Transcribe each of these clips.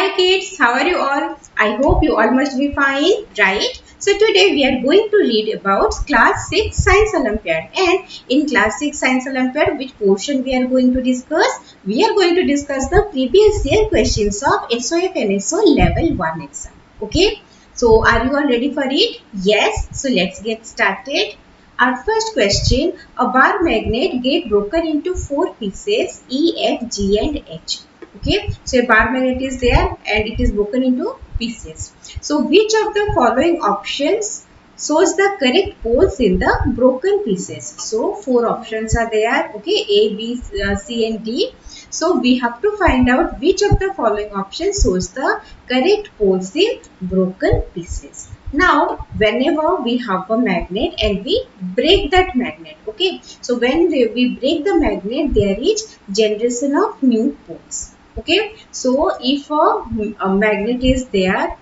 Hi kids, how are you all? I hope you all must be fine, right? So today we are going to read about class 6 Science Olympiad, and in class 6 Science Olympiad, which portion we are going to discuss? We are going to discuss the previous year questions of SOF and SO level 1 exam. Okay, so are you all ready for it? Yes, so let's get started. Our first question, a bar magnet get broken into 4 pieces E, F, G and H. Okay, so a bar magnet is there and it is broken into pieces. So which of the following options shows the correct poles in the broken pieces? So 4 options are there. Okay, A, B, C and D. So we have to find out which of the following options shows the correct poles in broken pieces. Now whenever we have a magnet and we break that magnet, okay, so when we break the magnet, there is generation of new poles. Okay, so if a magnet is there,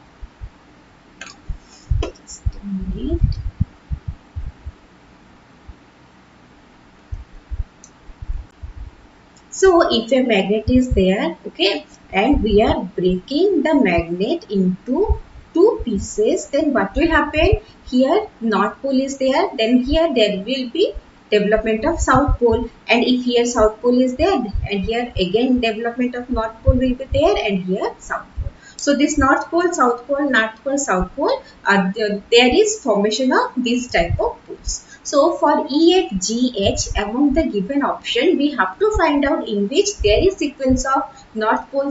so if a magnet is there, okay, and we are breaking the magnet into 2 pieces, then what will happen? Here north pole is there, then here there will be development of south pole, and if here south pole is there, and here again development of north pole will be there, and here south pole. So this north pole, south pole, north pole, south pole, there is formation of this type of poles. So for EFGH, among the given option, we have to find out in which there is sequence of north pole,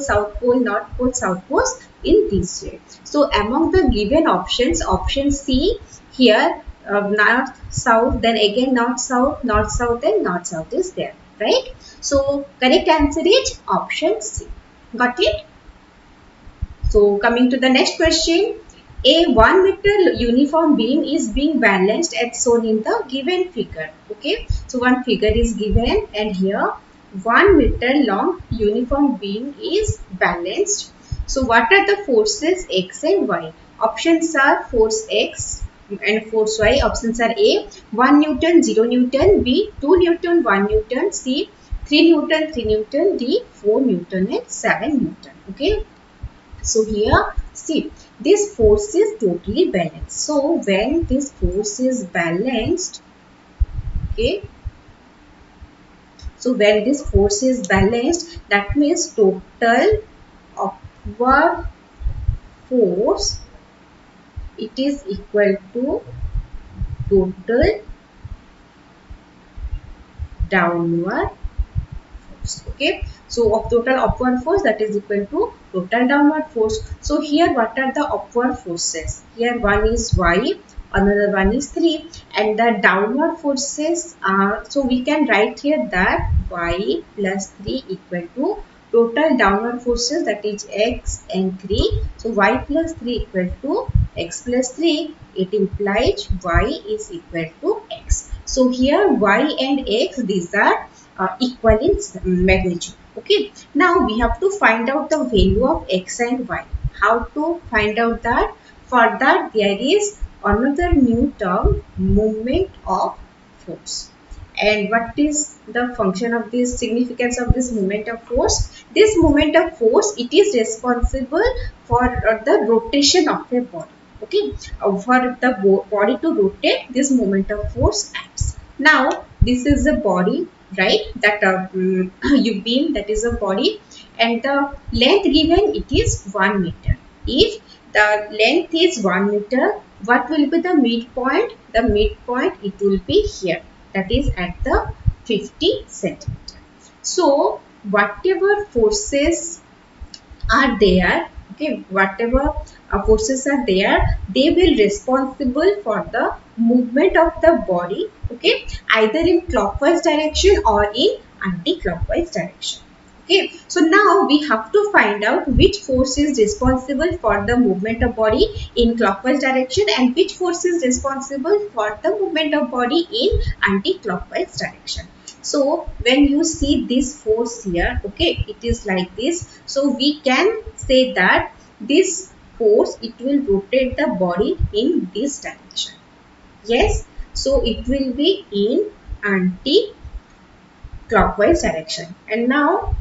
north pole, south poles in this way. So among the given options, option C here, north, south, then again north, south, and north, south is there, right? So correct answer is option C. Got it? So coming to the next question, a 1 meter uniform beam is being balanced as shown in the given figure. Okay, so one figure is given and here 1 meter long uniform beam is balanced. So what are the forces X and Y? Options are force X and force Y. Options are A 1 Newton, 0 Newton, B 2 Newton, 1 Newton, C 3 Newton, 3 Newton, D 4 Newton and 7 Newton. Okay. So here see, this force is totally balanced. So when this force is balanced, okay, so when this force is balanced, that means total upward force, it is equal to total downward force. Okay, so of total upward force, that is equal to total downward force. So here what are the upward forces? Here one is Y, another one is 3, and the downward forces are, so we can write here that Y plus 3 equal to total downward forces, that is X and 3. So Y plus 3 equal to X plus 3, it implies Y is equal to X. So here Y and X, these are equal in magnitude. Okay, now we have to find out the value of X and Y. How to find out that? For that there is another new term, moment of force. And what is the function of this, significance of this moment of force? This moment of force, it is responsible for the rotation of a body. Okay, for the body to rotate, this moment of force acts. Now this is the body, right? That you beam, that is a body, and the length given, it is 1 meter. If the length is 1 meter, what will be the midpoint? The midpoint, it will be here, that is at the 50 centimeter. So whatever forces are there, okay, whatever forces are there, they will responsible for the movement of the body, okay, either in clockwise direction or in anti-clockwise direction. Okay, so now we have to find out which force is responsible for the movement of body in clockwise direction and which force is responsible for the movement of body in anti-clockwise direction. So when you see this force here, okay, it is like this. So we can say that this force, it will rotate the body in this direction. Yes, so it will be in anti-clockwise direction. And now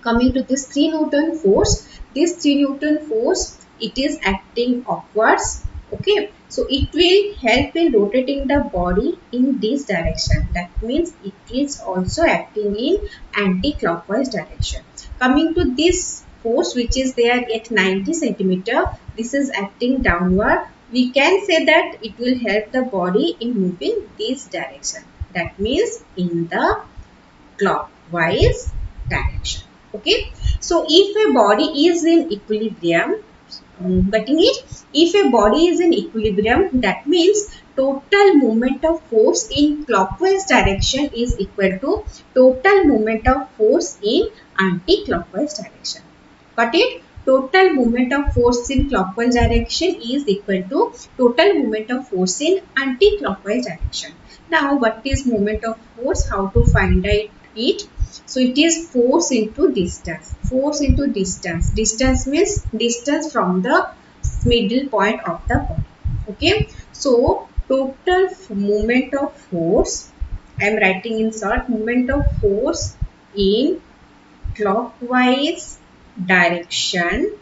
Coming to this 3 Newton force, this 3 Newton force, it is acting upwards. Okay, so it will help in rotating the body in this direction. That means it is also acting in anti-clockwise direction. Coming to this force which is there at 90 centimeter, this is acting downward. We can say that it will help the body in moving this direction. That means in the clockwise direction. Okay, so if a body is in equilibrium, getting it, if a body is in equilibrium, that means total moment of force in clockwise direction is equal to total moment of force in anti-clockwise direction. Got it? Total moment of force in clockwise direction is equal to total moment of force in anti-clockwise direction. Now, what is moment of force? How to find it? So, it is force into distance. Force into distance. Distance means distance from the middle point of the body. Okay. So, total moment of force, I am writing in short, moment of force in clockwise direction,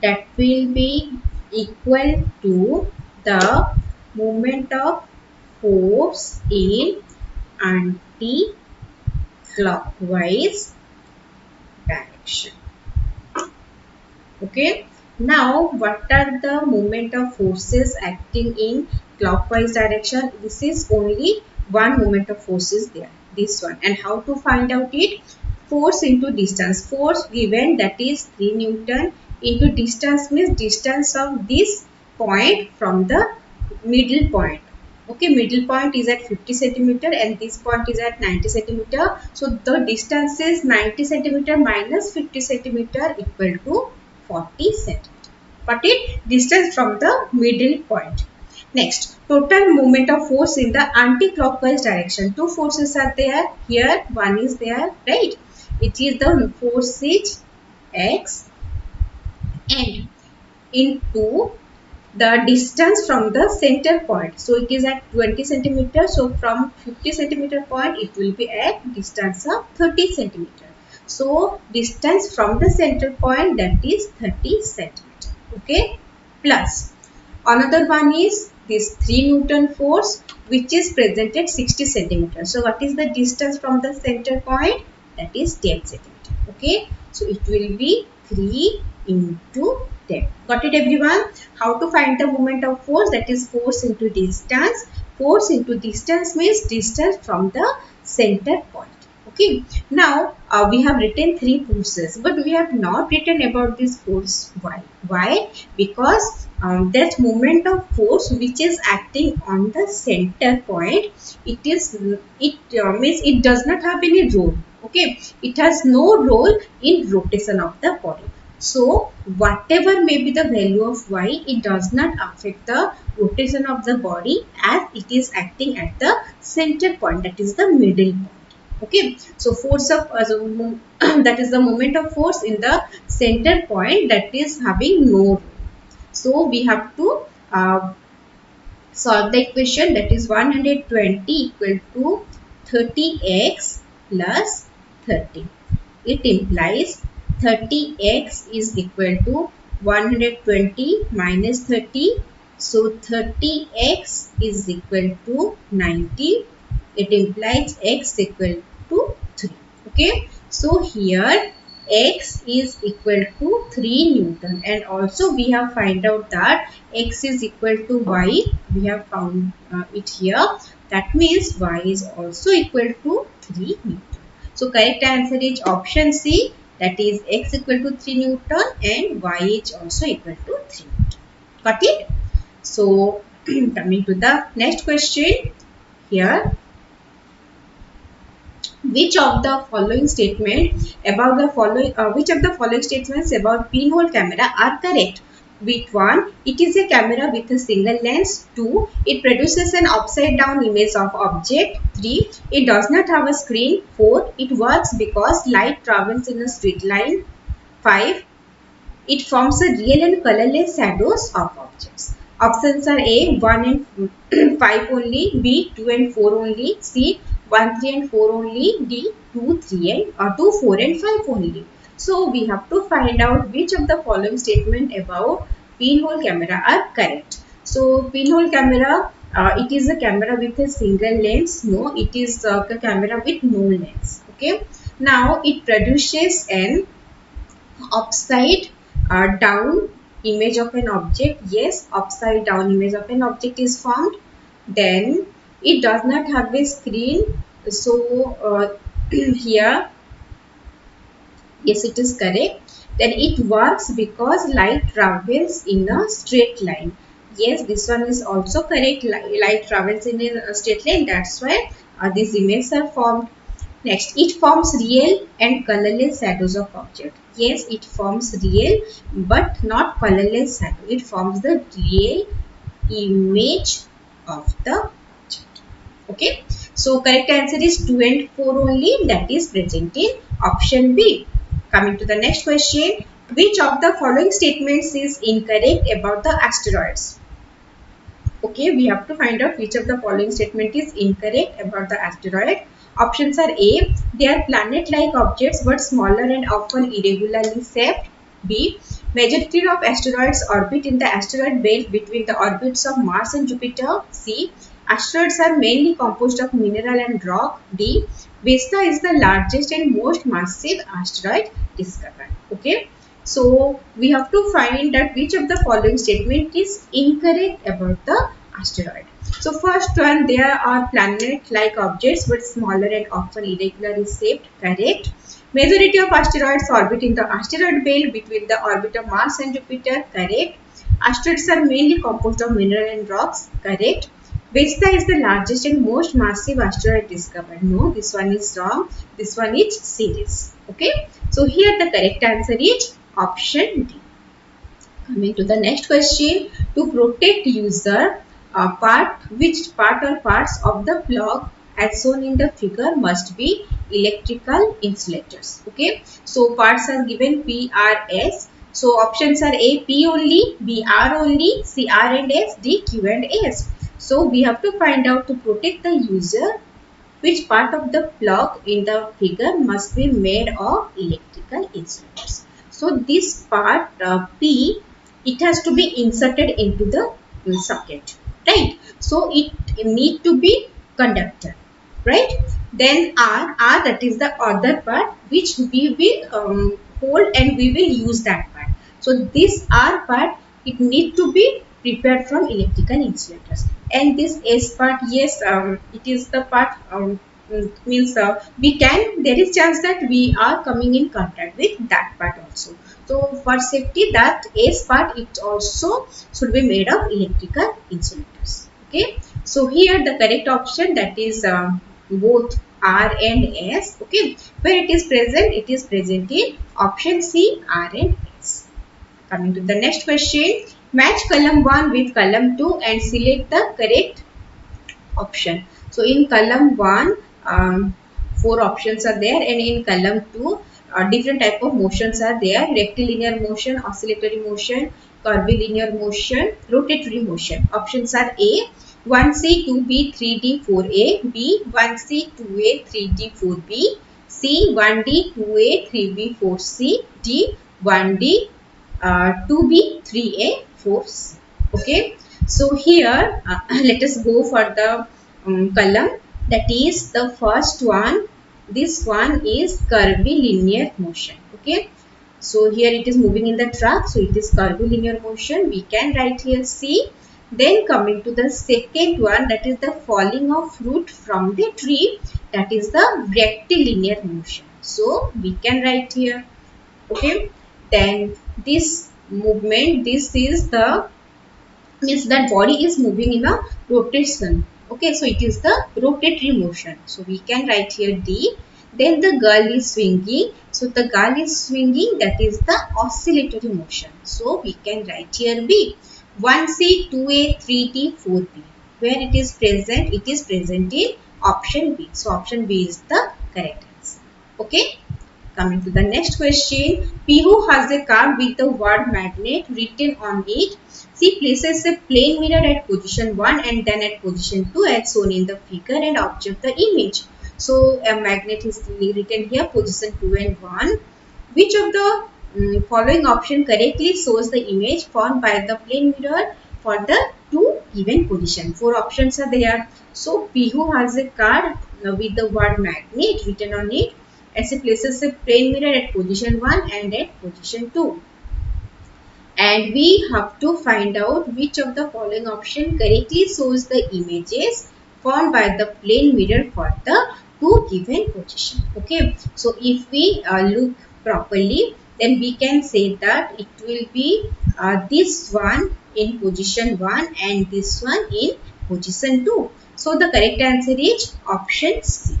that will be equal to the moment of force in anti-clockwise direction. Okay. Now, what are the moment of forces acting in clockwise direction? This is only one moment of force is there. This one. And how to find out it? Force into distance. Force given, that is 3 Newton, into distance means distance of this point from the middle point. Okay, middle point is at 50 centimeter and this point is at 90 centimeter. So the distance is 90 centimeter minus 50 centimeter equal to 40 centimeter. Got it? Distance from the middle point. Next, total moment of force in the anti-clockwise direction. Two forces are there. Here, one is there, right? It is the force is X, and into the distance from the center point. So it is at 20 centimeter. So from 50 centimeter point, it will be at distance of 30 centimeter. So distance from the center point, that is 30 centimeter. Okay. Plus another one is this 3 Newton force which is present at 60 centimeter. So what is the distance from the center point? That is 10 centimeter. Okay. So it will be 3 into 10. Got it, everyone? How to find the moment of force? That is force into distance. Force into distance means distance from the center point. Okay. Now we have written three forces, but we have not written about this force. Why? Why? Because that moment of force which is acting on the center point, it means it does not have any role. Okay, it has no role in rotation of the body. So whatever may be the value of y, it does not affect the rotation of the body as it is acting at the center point, that is the middle point. Okay, so force of that is the moment of force in the center point, that is having no role. So we have to solve the equation, that is 120 equal to 30x plus 30. It implies 30x is equal to 120 minus 30. So 30x is equal to 90. It implies x equal to 3. Okay. So here x is equal to 3 Newton, and also we have find out that x is equal to y. We have found it here. That means y is also equal to 3 Newton. So correct answer is option C, that is x equal to 3 Newton and y is also equal to 3 Newton. Got it? So coming to the next question here. Which of the following statements about the following statements about pinhole camera are correct? With 1, it is a camera with a single lens. 2, it produces an upside down image of object. 3, it does not have a screen. 4, it works because light travels in a straight line. 5, it forms a real and colorless shadows of objects. Options are A, 1 and 5 only, B, 2 and 4 only, C, 1, 3 and 4 only. D 2, 3 and 2, 4 and 5 only. So we have to find out which of the following statement above pinhole camera are correct. So pinhole camera, it is a camera with a single lens. No, it is a camera with no lens. Okay. Now it produces an upside down image of an object. Yes, upside down image of an object is formed. Then it does not have a screen. So here, yes, it is correct. Then it works because light travels in a straight line. Yes, this one is also correct. Light travels in a straight line. That's why these images are formed. Next, it forms real and colorless shadows of object. Yes, it forms real but not colorless shadow. It forms the real image of the object. Okay. So, correct answer is 2 and 4 only, that is present in option B. Coming to the next question. Which of the following statements is incorrect about the asteroids? Okay, we have to find out which of the following statement is incorrect about the asteroid. Options are A, they are planet-like objects but smaller and often irregularly shaped. B, majority of asteroids orbit in the asteroid belt between the orbits of Mars and Jupiter. C, asteroids are mainly composed of mineral and rock. D, Vesta is the largest and most massive asteroid discovered. Okay. So we have to find that which of the following statement is incorrect about the asteroid. So first one, there are planet-like objects but smaller and often irregularly shaped. Correct. Majority of asteroids orbit in the asteroid belt between the orbit of Mars and Jupiter. Correct. Asteroids are mainly composed of mineral and rocks. Correct. Vesta is the largest and most massive asteroid discovered. No, this one is wrong. This one is Ceres. Okay. So here the correct answer is option D. Coming to the next question. To protect user, which part or parts of the plug as shown in the figure must be electrical insulators. Okay. So parts are given P, R, S. So options are A, P only, B, R only, C, R and S, D, Q and S. So we have to find out, to protect the user, which part of the plug in the figure must be made of electrical insulators. So this part P, it has to be inserted into the socket, right? So it need to be conductor, right? Then R, that is the other part which we will hold and we will use that part. So this R part, it need to be prepared from electrical insulators. And this S part, yes, it is the part means there is chance that we are coming in contact with that part also. So for safety, that S part, it also should be made of electrical insulators. Okay. So here the correct option, that is both R and S. Okay. Where it is present in option C, R and S. Coming to the next question. Match column 1 with column 2 and select the correct option. So in column 1, 4 options are there, and in column 2, different type of motions are there: rectilinear motion, oscillatory motion, curvilinear motion, rotatory motion. Options are A, 1C, 2B, 3D, 4A, B, 1C, 2A, 3D, 4B, C, 1D, 2A, 3B, 4C, D, 1D, 2B, 3A, 4C. Okay. So here let us go for the column, that is the first one. This one is curvilinear motion. Okay. So here it is moving in the track, so it is curvilinear motion. We can write here C. Then coming to the second one, that is the falling of fruit from the tree, that is the rectilinear motion. So we can write here. Okay. Then this movement, this is the, means that body is moving in a rotation. Okay, so it is the rotatory motion. So we can write here D. Then the girl is swinging. So the girl is swinging, that is the oscillatory motion. So we can write here B. 1C, 2A, 3D, 4B. Where it is present in option B. So option B is the correct answer. Okay. Coming to the next question. Pihu has a card with the word magnet written on it. She places a plane mirror at position 1 and then at position 2 as shown in the figure and observe the image. So a magnet is written here, position 2 and 1. Which of the following option correctly shows the image formed by the plane mirror for the two given position? Four options are there. So Pihu has a card with the word magnet written on it, and she places a plane mirror at position 1 and at position 2. And we have to find out which of the following option correctly shows the images formed by the plane mirror for the two given position. Okay, so if we look properly, then we can say that it will be this one in position 1 and this one in position 2. So the correct answer is option C.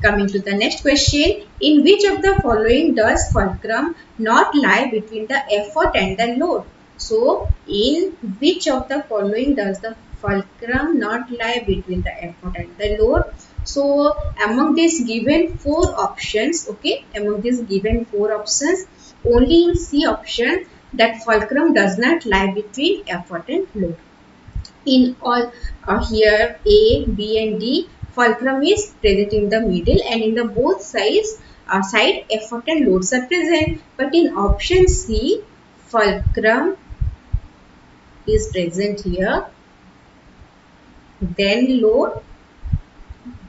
Coming to the next question, in which of the following does fulcrum not lie between the effort and the load? So, in which of the following does the fulcrum not lie between the effort and the load? So, among these given four options, okay, among these given four options, only in C option that fulcrum does not lie between effort and load. In all here A, B and D, fulcrum is present in the middle, and in the both sides side effort and loads are present. But in option C, fulcrum is present here, then load,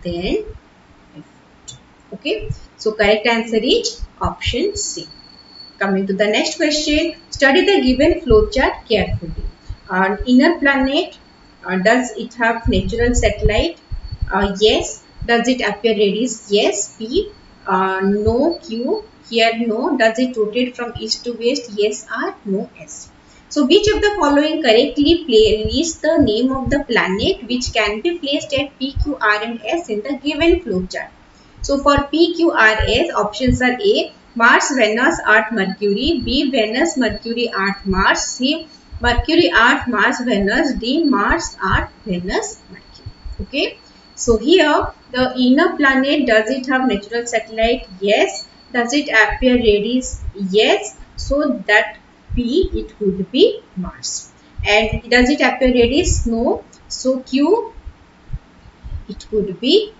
then effort. Okay, so correct answer is option C. Coming to the next question, study the given flowchart carefully. Inner planet, does it have natural satellite? Yes. Does it appear radius? Yes. B. No. Q. Here no. Does it rotate from east to west? Yes. R. No. S. So which of the following correctly lists the name of the planet which can be placed at P, Q, R and S in the given flowchart? So for P, Q, R, S, options are A, Mars, Venus, Earth, Mercury, B, Venus, Mercury, Earth, Mars, C, Mercury, Earth, Mars, Venus, D, Mars, Earth, Venus, Mercury. Okay. So here the inner planet, does it have natural satellite? Yes. Does it appear radius? Yes. So that P, it could be Mars. And does it appear radius? No. So Q, it could be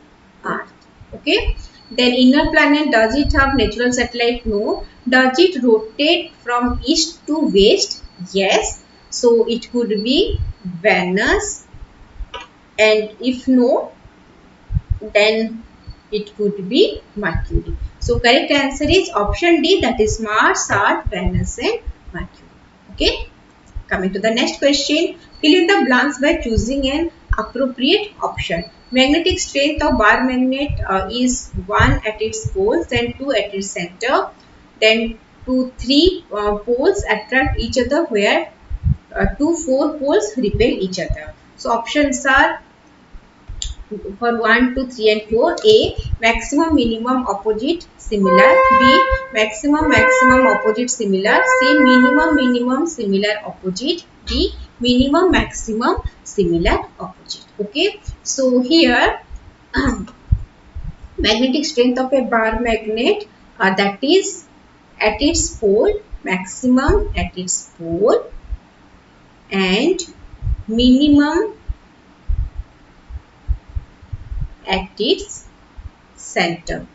Earth. Okay. Then inner planet, does it have natural satellite? No. Does it rotate from east to west? Yes. So it could be Venus. And if no, then it could be Mercury. So correct answer is option D, that is Mars, Earth, Venus and Mercury. Okay. Coming to the next question, fill in the blanks by choosing an appropriate option. Magnetic strength of bar magnet is 1 at its poles and 2 at its center. Then 3 poles attract each other, where 4 poles repel each other. So options are for 1, 2, 3 and 4. A, maximum, minimum, opposite, similar. B, maximum, maximum, opposite, similar. C, minimum, minimum, similar, opposite. D, minimum, maximum, similar, opposite. Okay. So here magnetic strength of a bar magnet, that is at its pole, maximum at its pole and minimum at its center.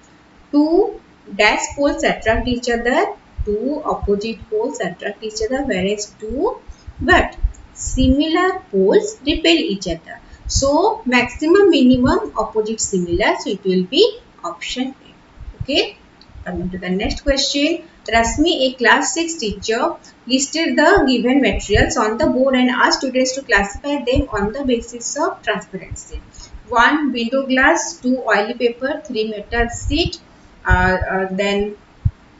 Two dash poles attract each other, two opposite poles attract each other, whereas two but similar poles repel each other. So maximum, minimum, opposite, similar. So it will be option A. Okay. Coming to the next question. Rasmi, a class 6 teacher, listed the given materials on the board and asked students to classify them on the basis of transparency. 1 window glass, 2 oily paper, 3 metal sheet, then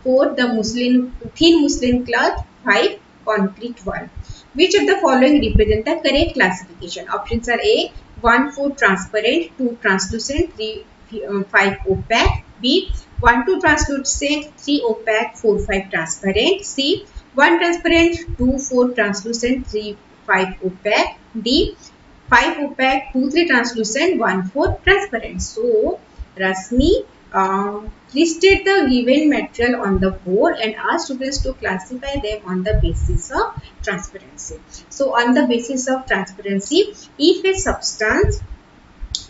4 the thin muslin cloth, 5 concrete wall. Which of the following represent the correct classification? Options are A, 1 4 transparent, 2 translucent, 3 5 opaque. B, 1 2 translucent, 3 opaque, 4 5 transparent. C, 1 transparent, 2 4 translucent, 3 5 opaque. D, 5 opaque, 2 3 translucent, 1 4 transparent. So Rasmi listed the given material on the board and asked students to classify them on the basis of transparency. So on the basis of transparency, if a substance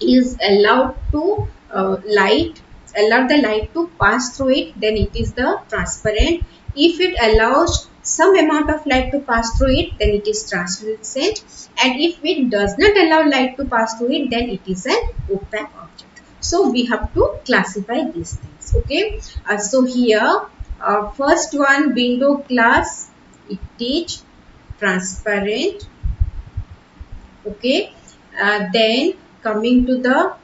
is allowed to light, allow the light to pass through it, then it is the transparent. If it allows some amount of light to pass through it, then it is translucent. And if it does not allow light to pass through it, then it is an opaque object. So we have to classify these things. Okay. So here, first one, window glass, it is transparent. Okay. Then coming to the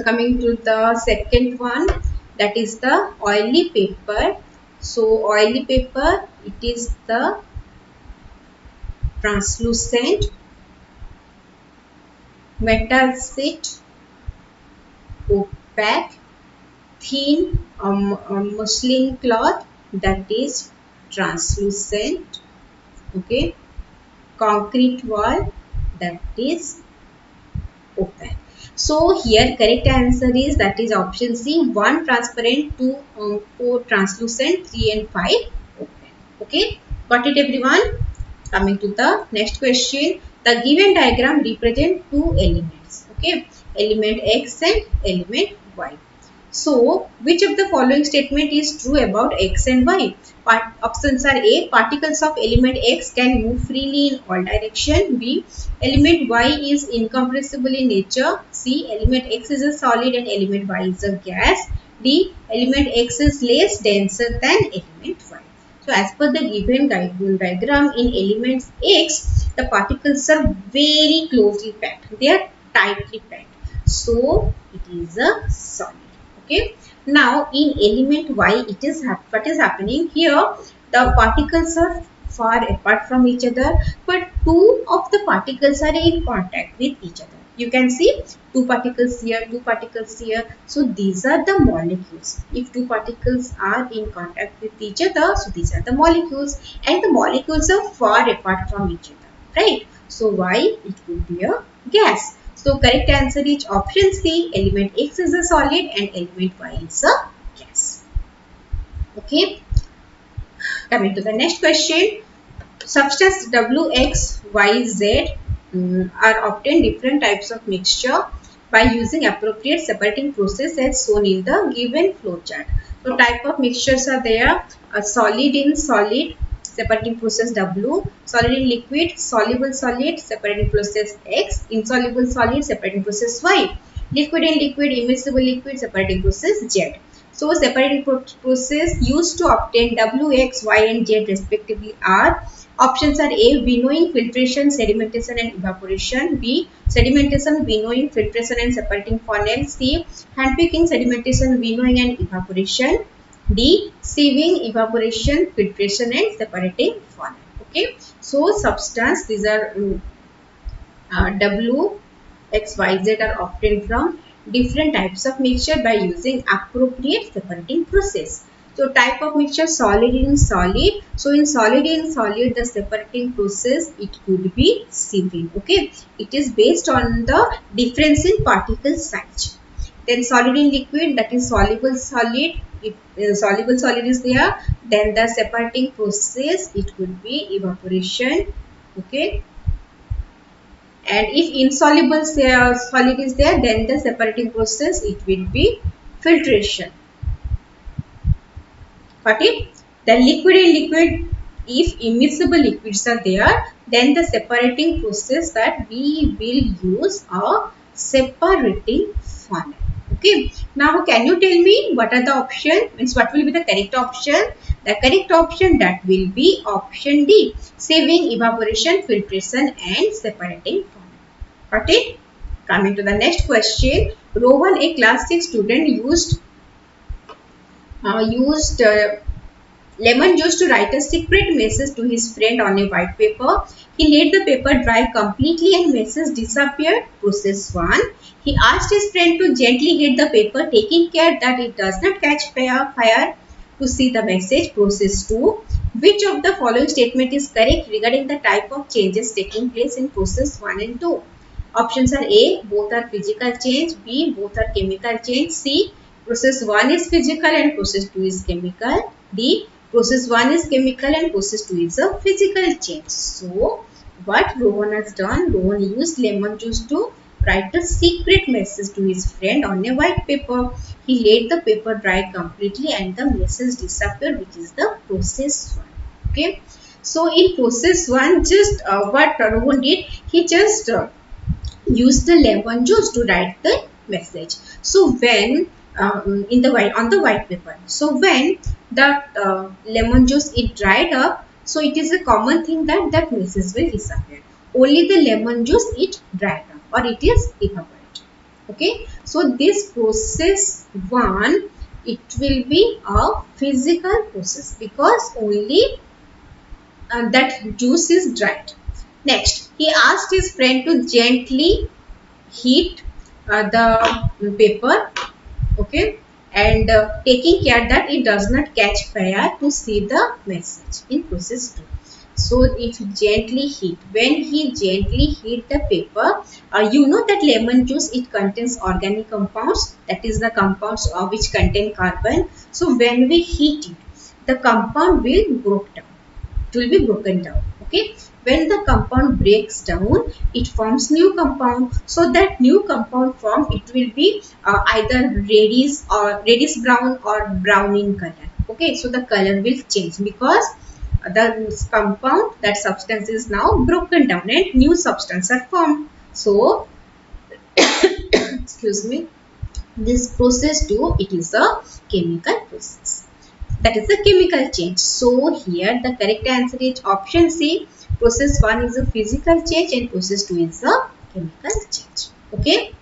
coming to the second one, that is the oily paper. So oily paper, it is the translucent. Metal sheet, opaque. Thin muslin cloth, that is translucent. Okay. Concrete wall, that is opaque. So here correct answer is, that is option C, 1 transparent, 2 4 translucent, 3 and 5 opaque. Okay, got it everyone? Coming to the next question, the given diagram represent two elements. Okay, element X and element Y. So, which of the following statement is true about X and Y? Options are A. Particles of element X can move freely in all directions. B. Element Y is incompressible in nature. C. Element X is a solid and element Y is a gas. D. Element X is less denser than element Y. So, as per the given diagram, in element X, the particles are very closely packed. They are tightly packed. So, it is a solid. Okay. Now in element Y, it is what is happening here. The particles are far apart from each other, but two of the particles are in contact with each other. You can see two particles here, two particles here. So these are the molecules. If two particles are in contact with each other, so these are the molecules, and the molecules are far apart from each other, right? So Y, it will be a gas. So correct answer is option C, element X is a solid and element Y is a gas. Okay. Coming to the next question. Substance W, X, Y, Z are obtained different types of mixture by using appropriate separating process as shown in the given flow chart. So type of mixtures are there. A solid in solid, separating process W, solid in liquid, soluble solid, separating process X, insoluble solid, separating process Y, liquid in liquid, immiscible liquid, separating process Z. So separating process used to obtain W, X, Y and Z respectively are, options are A. Winnowing, filtration, sedimentation and evaporation. B. Sedimentation, winnowing, filtration and separating funnel. C. Handpicking, sedimentation, winnowing and evaporation. D. Sieving, evaporation, filtration and separating funnel. Okay. So substance, these are W, X, Y, Z are obtained from different types of mixture by using appropriate separating process. So type of mixture, solid in solid. So in solid, the separating process, it could be sieving. Okay, it is based on the difference in particle size. Then solid in liquid, that is soluble solid. If soluble solid is there, then the separating process, it could be evaporation. Okay. And if insoluble solid is there, then the separating process, it will be filtration. Got it? The liquid in liquid, if immiscible liquids are there, then the separating process that we will use a separating funnel. Okay. Now, can you tell me what are the options? Means what will be the correct option? The correct option, that will be option D. Sieving, evaporation, filtration and separating funnel. Got it? Coming to the next question. Rohan, a class 6 student, used lemon juice to write a secret message to his friend on a white paper. He let the paper dry completely and message disappeared. Process 1. He asked his friend to gently hit the paper, taking care that it does not catch fire to see the message. Process 2. Which of the following statement is correct regarding the type of changes taking place in process 1 and 2? Options are A. Both are physical change. B. Both are chemical change. C. Process 1 is physical and process 2 is chemical. D. Process 1 is chemical and process 2 is a physical change. So, what Rohan has done, Rohan used lemon juice to write a secret message to his friend on a white paper. He let the paper dry completely and the message disappeared, which is the process 1. Okay. So in process 1, just what Rohan did, he just use the lemon juice to write the message. So when in the white on the white paper, so when the lemon juice it dried up, so it is a common thing that that message will disappear. Only the lemon juice it dried up or it is evaporated. Okay, so this process 1, it will be a physical process because only that juice is dried. Next, he asked his friend to gently heat the paper, okay, and taking care that it does not catch fire to see the message in process 2. So if gently heat, when he gently heat the paper, you know that lemon juice it contains organic compounds, that is the compounds which contain carbon. So when we heat it, the compound will break down, it will be broken down. Okay, when the compound breaks down, it forms new compound. So that new compound form, it will be either reddish brown or brown in color. Okay, so the color will change because the compound, that substance is now broken down and new substance are formed. So excuse me, this process 2, it is a chemical process, that is a chemical change. So here the correct answer is option C. Process 1 is a physical change and process 2 is a chemical change. Okay.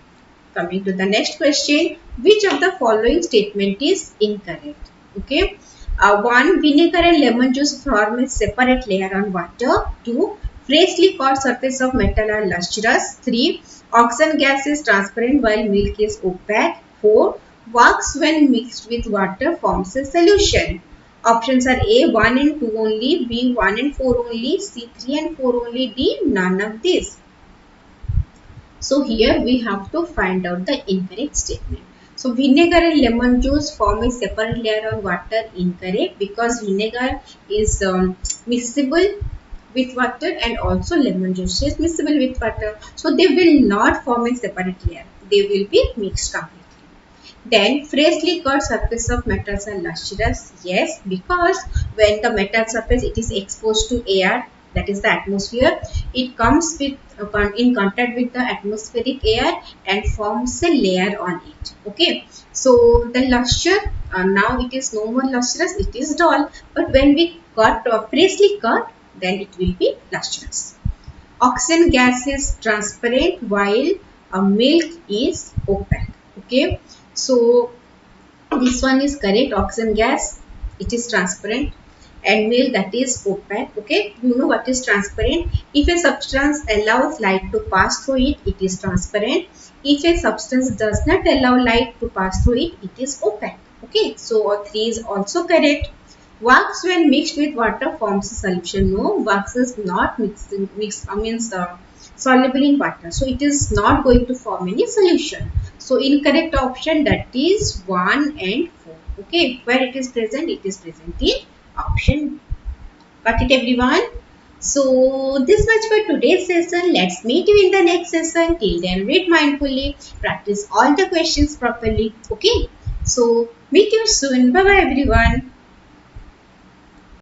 Coming to the next question. Which of the following statement is incorrect? Okay. 1. Vinegar and lemon juice form a separate layer on water. 2. Freshly caught surface of metal are lustrous. 3. Oxygen gas is transparent while milk is opaque. 4. Wax when mixed with water forms a solution. Options are A 1 and 2 only, B 1 and 4 only, C 3 and 4 only, D none of these. So here we have to find out the incorrect statement. So vinegar and lemon juice form a separate layer on water, incorrect, because vinegar is miscible with water and also lemon juice is miscible with water. So they will not form a separate layer. They will be mixed completely. Then freshly cut surface of metals are lustrous. Yes, because when the metal surface it is exposed to air, that is the atmosphere, it comes with in contact with the atmospheric air and forms a layer on it. Okay, so the luster now it is no more lustrous, it is dull. But when we cut freshly cut, then it will be lustrous. Oxygen gas is transparent while milk is opaque. Okay, so this one is correct. Oxygen gas, it is transparent, and milk, that is opaque. Okay, you know what is transparent? If a substance allows light to pass through it, it is transparent. If a substance does not allow light to pass through it, it is opaque. Okay, so 3 is also correct. Wax when mixed with water forms a solution. No, wax is not soluble in water. So it is not going to form any solution. So incorrect option, that is 1 and 4. Okay, where it is present in option B. Got it everyone? So this much for today's session. Let's meet you in the next session. Till then, read mindfully, practice all the questions properly. Okay, so meet you soon. Bye bye everyone.